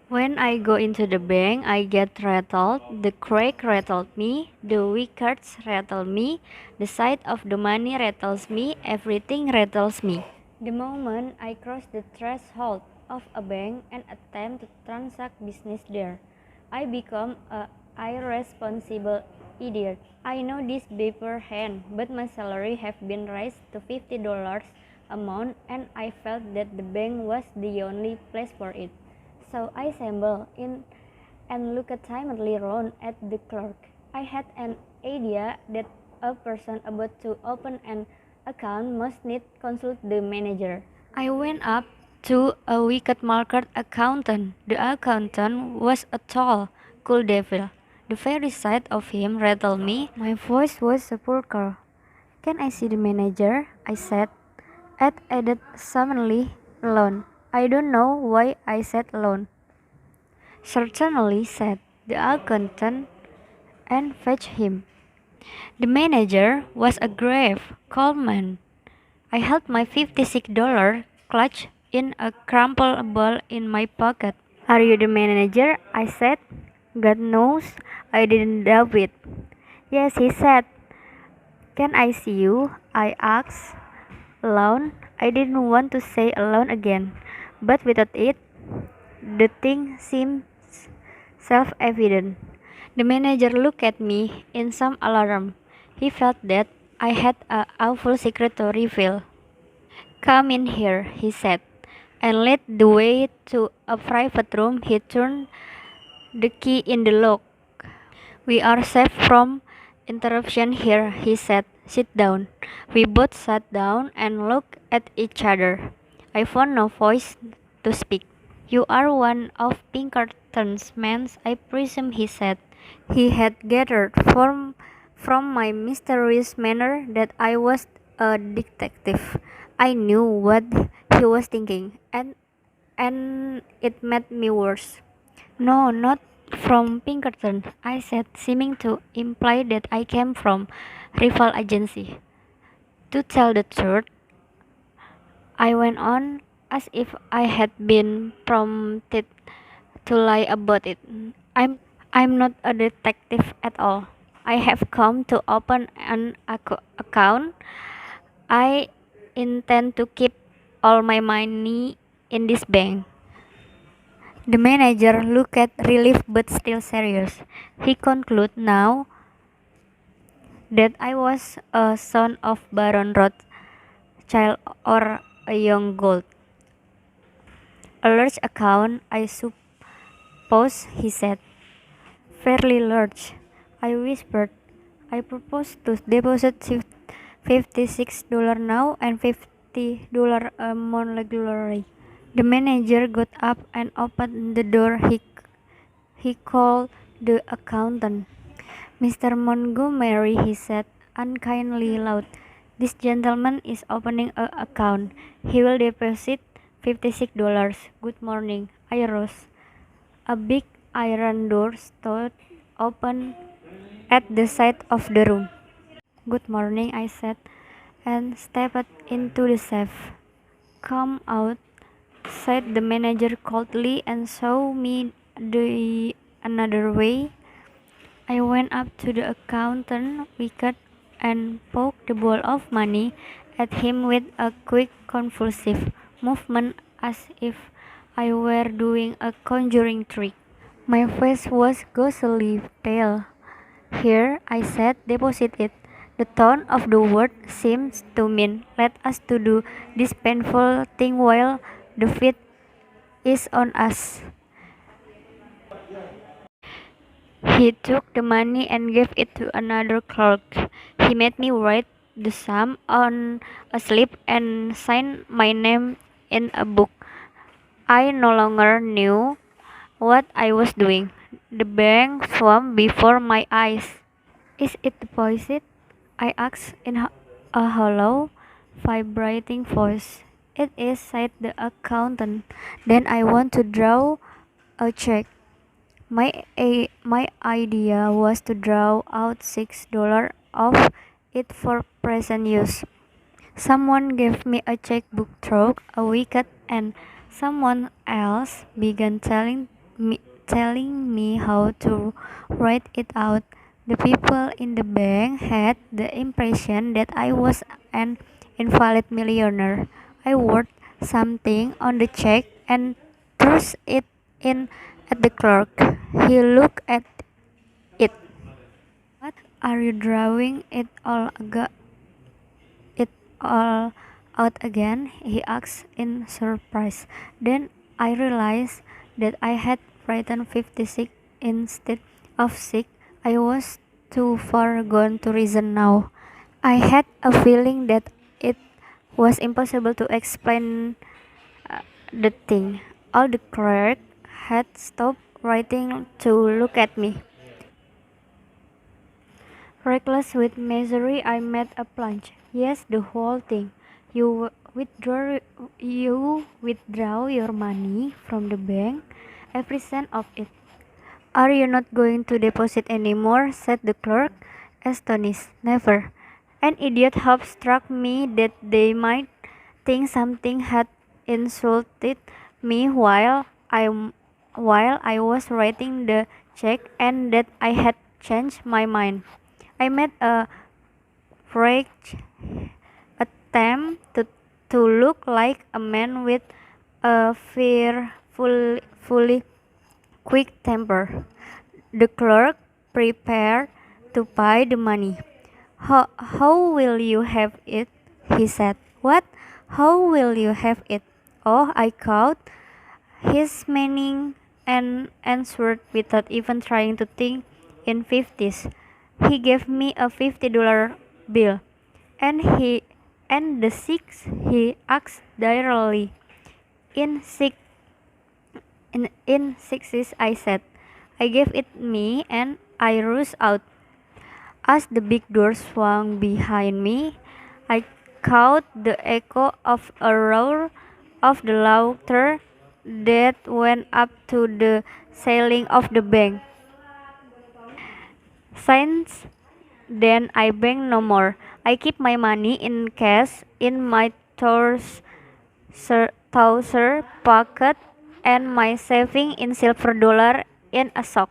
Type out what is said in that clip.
When I go into the bank, I get rattled. The crack rattled me, the wickets rattle me, the sight of the money rattles me, everything rattles me. The moment I cross the threshold of a bank and attempt to transact business there, I become a irresponsible idiot. I know this beforehand, but my salary have been raised to $50 a month and I felt that the bank was the only place for it. So I stumbled in and looked timidly round at the clerk. I had an idea that a person about to open an account must need consult the manager. I went up to a wicket-market accountant. The accountant was a tall, cool devil. The very sight of him rattled me. My voice was sepulchral. "Can I see the manager?" I said. Ed added suddenly, "Alone." I don't know why I said alone. "Certainly," said the accountant, and fetched him. The manager was a grave, calm man. I held my $56 clutched in a crumpled ball in my pocket. "Are you the manager?" I said. God knows I didn't doubt it. "Yes," he said. "Can I see you?" I asked. "Alone?" I didn't want to say alone again, but without it, the thing seemed self-evident. The manager looked at me in some alarm. He felt that I had an awful secret to reveal. "Come in here," he said, and led the way to a private room. He turned the key in the lock. "We are safe from interruption here," he said. "Sit down." We both sat down and looked at each other. I found no voice to speak. "You are one of Pinkerton's men, I presume," he said. He had gathered from my mysterious manner that I was a detective. I knew what he was thinking, and it made me worse. "No, not from Pinkerton," I said, seeming to imply that I came from rival agency. "To tell the truth," I went on, as if I had been prompted to lie about it, I'm not a detective at all. I have come to open an account. I intend to keep all my money in this bank." The manager looked relieved but still serious. He concluded now that I was a son of Baron Rothschild or a young gold. "A large account, I suppose," he said. "Fairly large," I whispered. "I propose to deposit $56 now and $50 a month regularly." The manager got up and opened the door. He called the accountant. "Mr. Montgomery," he said, unkindly loud, "this gentleman is opening an account. He will deposit $56. Good morning." I rose. A big iron door stood open at the side of the room. "Good morning," I said, and stepped into the safe. "Come out," said the manager coldly, and showed me the another way. I went up to the accountant wicket and poked the ball of money at him with a quick convulsive movement as if I were doing a conjuring trick. My face was ghostly pale. "Here," I said, "deposit it." The tone of the word seemed to mean, "Let us to do this painful thing while the fit is on us." He took the money and gave it to another clerk. He made me write the sum on a slip and sign my name in a book. I no longer knew what I was doing. The bank swam before my eyes. "Is it deposit?" I asked in a hollow, vibrating voice. "It is," said the accountant. "Then I want to draw a check." My idea was to draw out $6 of it for present use. Someone gave me a checkbook through a wicket, and someone else began telling telling me how to write it out. The people in the bank had the impression that I was an invalid millionaire. I wrote something on the check and thrust it in at the clerk. He looked at it. What are you drawing it all out again? He asked in surprise. Then I realized that I had written 56 instead of 6. I was too far gone to reason now. I had a feeling that it was impossible to explain the thing. All the clerk had stopped writing to look at me. Reckless with misery, I made a plunge. Yes, the whole thing. You withdraw your money from the bank, every cent of it. Are you not going to deposit anymore? Said the clerk, astonished. Never. An idiot hope struck me that they might think something had insulted me while I was writing the check and that I had changed my mind. I made a fresh attempt to look like a man with a fearfully quick temper. The clerk prepared to pay the money. How will you have it? He said. What? How will you have it? Oh, I caught his meaning and answered without even trying to think in fifties. He gave me a $50 bill, and the six he asked directly. In six in sixes, I said. I gave it me and I rushed out. As the big door swung behind me, I caught the echo of a roar of the laughter that went up to the ceiling of the bank. Since then, I bank no more. I keep my money in cash in my trouser pocket and my saving in silver dollar in a sock.